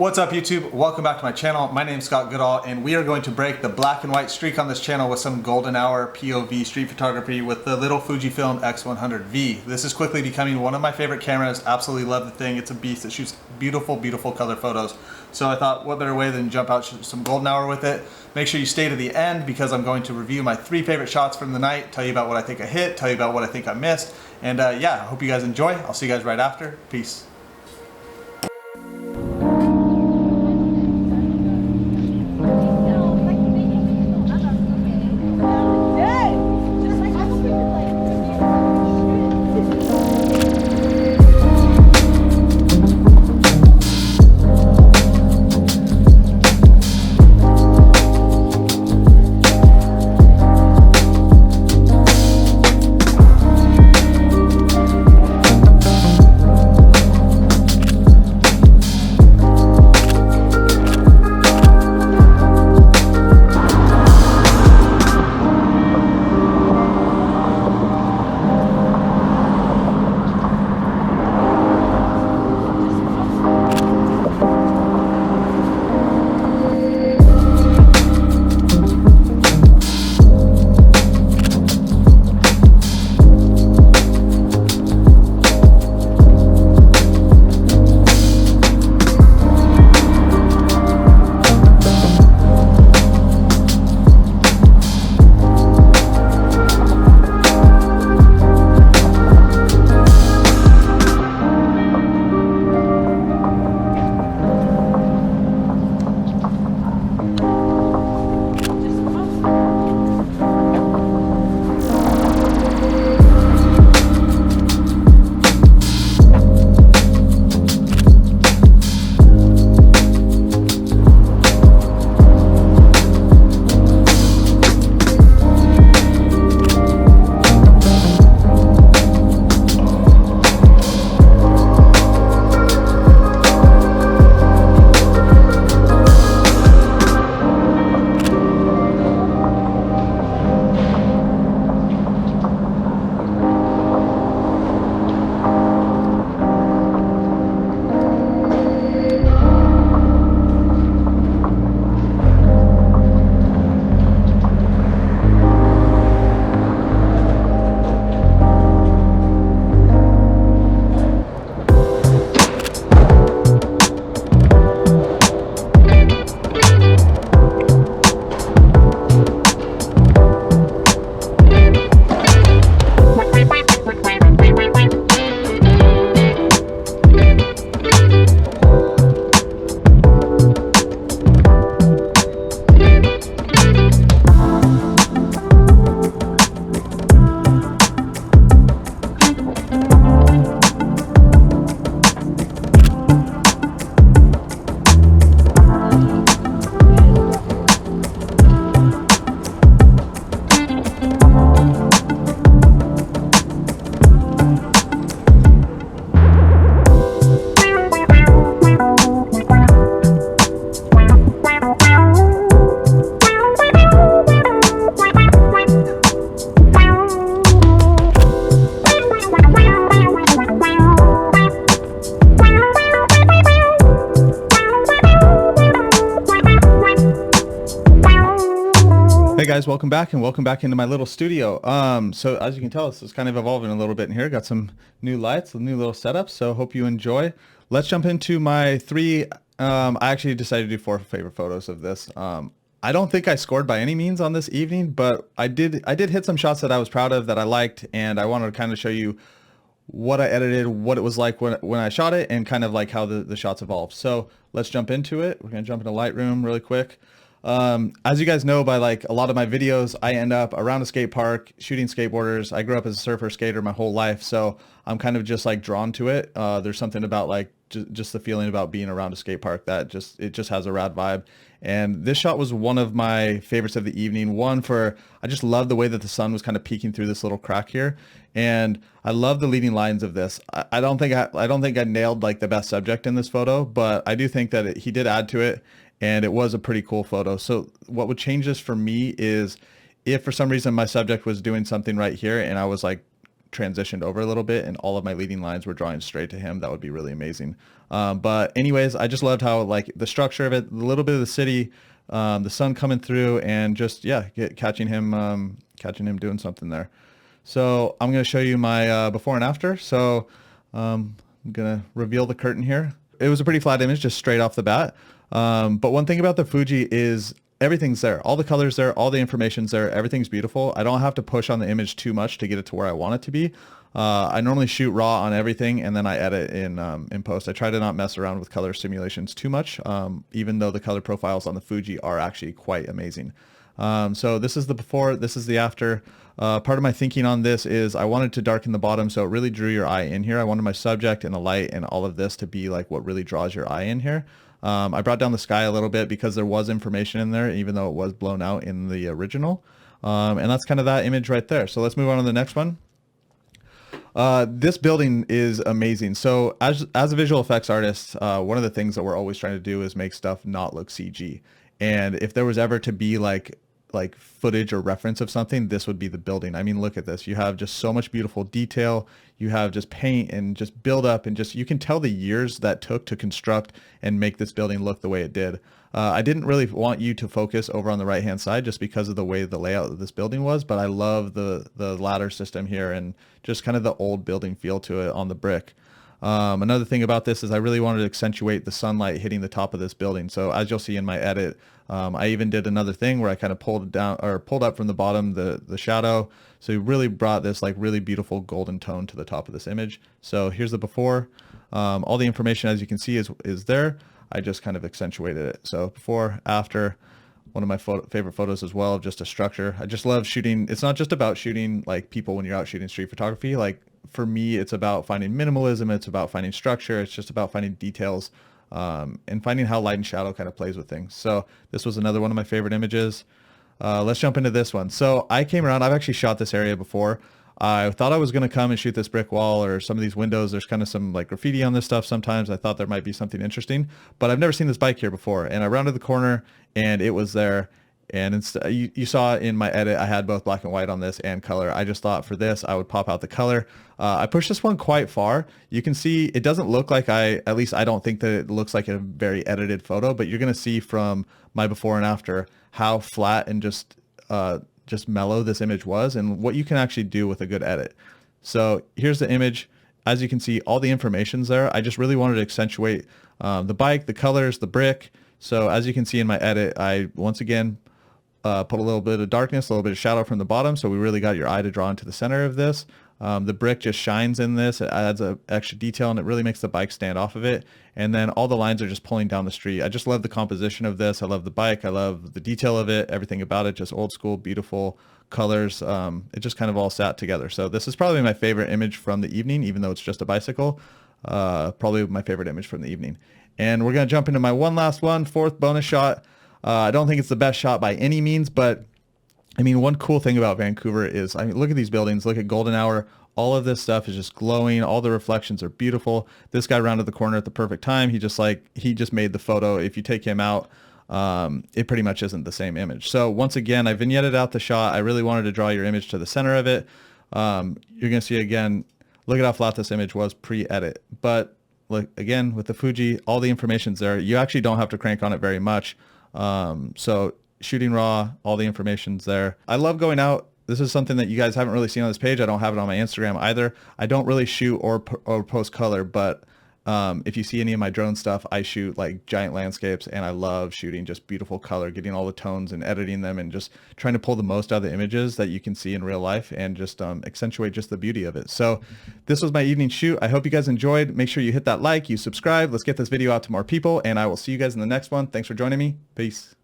What's up YouTube? Welcome back to my channel. My name is Scott Goodall and we are going to break the black and white streak on this channel with some golden hour POV street photography with the little Fujifilm X100V. This is quickly becoming one of my favorite cameras. Absolutely love the thing. It's a beast that shoots beautiful, beautiful color photos. So I thought what better way than jump out some golden hour with it. Make sure you stay to the end because I'm going to review my 3 favorite shots from the night, tell you about what I think I hit, tell you about what I think I missed. And yeah, I hope you guys enjoy. I'll see you guys right after. Peace. Hey guys, welcome back and welcome back into my little studio. So as you can tell, this is kind of evolving a little bit in here. Got some new lights, a new little setup, so hope you enjoy. Let's jump into my 3, I actually decided to do 4 favorite photos of this. I don't think I scored by any means on this evening, but I did hit some shots that I was proud of, that I liked, and I wanted to kind of show you what I edited, what it was like when I shot it, and kind of like how the shots evolved. So let's jump into it. We're gonna jump into Lightroom really quick. As you guys know by like a lot of my videos, I end up around a skate park shooting skateboarders. I grew up as a surfer skater my whole life, so I'm kind of just like drawn to it. There's something about like just the feeling about being around a skate park that it just has a rad vibe. And this shot was one of my favorites of the evening. I just love the way that the sun was kind of peeking through this little crack here, and I love the leading lines of this. I don't think I nailed like the best subject in this photo, but I do think that he did add to it. And it was a pretty cool photo. So what would change this for me is if for some reason my subject was doing something right here and I was like transitioned over a little bit and all of my leading lines were drawing straight to him, that would be really amazing. But anyways, I just loved how like the structure of it, a little bit of the city, the sun coming through, and just, yeah, catching him doing something there. So I'm going to show you my before and after. So I'm going to reveal the curtain here. It was a pretty flat image just straight off the bat. But one thing about the Fuji is everything's there. All the colors there, all the information's there. Everything's beautiful. I don't have to push on the image too much to get it to where I want it to be. I normally shoot raw on everything and then I edit in post. I try to not mess around with color simulations too much, even though the color profiles on the Fuji are actually quite amazing. So this is the before, this is the after. Part of my thinking on this is I wanted to darken the bottom, so it really drew your eye in here. I wanted my subject and the light and all of this to be like what really draws your eye in here. I brought down the sky a little bit because there was information in there, even though it was blown out in the original. And that's kind of that image right there. So let's move on to the next one. This building is amazing. So as a visual effects artist, one of the things that we're always trying to do is make stuff not look CG. And if there was ever to be like footage or reference of something, this would be the building. I mean, look at this. You have just so much beautiful detail. You have just paint and just build up, and just, you can tell the years that took to construct and make this building look the way it did. I didn't really want you to focus over on the right hand side just because of the way the layout of this building was, but I love the ladder system here and just kind of the old building feel to it on the brick. Another thing about this is I really wanted to accentuate the sunlight hitting the top of this building. So as you'll see in my edit, I even did another thing where I kind of pulled up from the bottom the shadow. So it really brought this like really beautiful golden tone to the top of this image. So here's the before. All the information, as you can see, is there. I just kind of accentuated it. So before, after. One of my favorite photos as well of just a structure. I just love shooting. It's not just about shooting like people when you're out shooting street photography. Like for me, it's about finding minimalism. It's about finding structure. It's just about finding details and finding how light and shadow kind of plays with things. So this was another one of my favorite images. Let's jump into this one. So I came around. I've actually shot this area before. I thought I was going to come and shoot this brick wall or some of these windows. There's kind of some like graffiti on this stuff sometimes. I thought there might be something interesting, but I've never seen this bike here before. And I rounded the corner and it was there. And you saw in my edit, I had both black and white on this and color. I just thought for this, I would pop out the color. I pushed this one quite far. You can see it doesn't look like at least I don't think that it looks like a very edited photo, but you're going to see from my before and after how flat and just mellow this image was and what you can actually do with a good edit. So here's the image. As you can see, all the information's there. I just really wanted to accentuate the bike, the colors, the brick. So as you can see in my edit, I once again put a little bit of darkness, a little bit of shadow from the bottom. So we really got your eye to draw into the center of this. The brick just shines in this. It adds an extra detail and it really makes the bike stand off of it. And then all the lines are just pulling down the street. I just love the composition of this. I love the bike. I love the detail of it. Everything about it, just old school, beautiful colors. It just kind of all sat together. So this is probably my favorite image from the evening, even though it's just a bicycle. Probably my favorite image from the evening. And we're going to jump into my fourth bonus shot. I don't think it's the best shot by any means, but I mean, one cool thing about Vancouver is, I mean, look at these buildings, look at golden hour. All of this stuff is just glowing. All the reflections are beautiful. This guy rounded the corner at the perfect time. He just made the photo. If you take him out, it pretty much isn't the same image. So once again, I vignetted out the shot. I really wanted to draw your image to the center of it. You're going to see again, look at how flat this image was pre-edit. But look, again, with the Fuji, all the information's there. You actually don't have to crank on it very much. So shooting raw, all the information's there. I love going out. This is something that you guys haven't really seen on this page. I don't have it on my Instagram either. I don't really shoot or post color, but if you see any of my drone stuff, I shoot like giant landscapes and I love shooting just beautiful color, getting all the tones and editing them and just trying to pull the most out of the images that you can see in real life and just accentuate just the beauty of it. So this was my evening shoot. I hope you guys enjoyed. Make sure you hit that like, you subscribe. Let's get this video out to more people and I will see you guys in the next one. Thanks for joining me. Peace.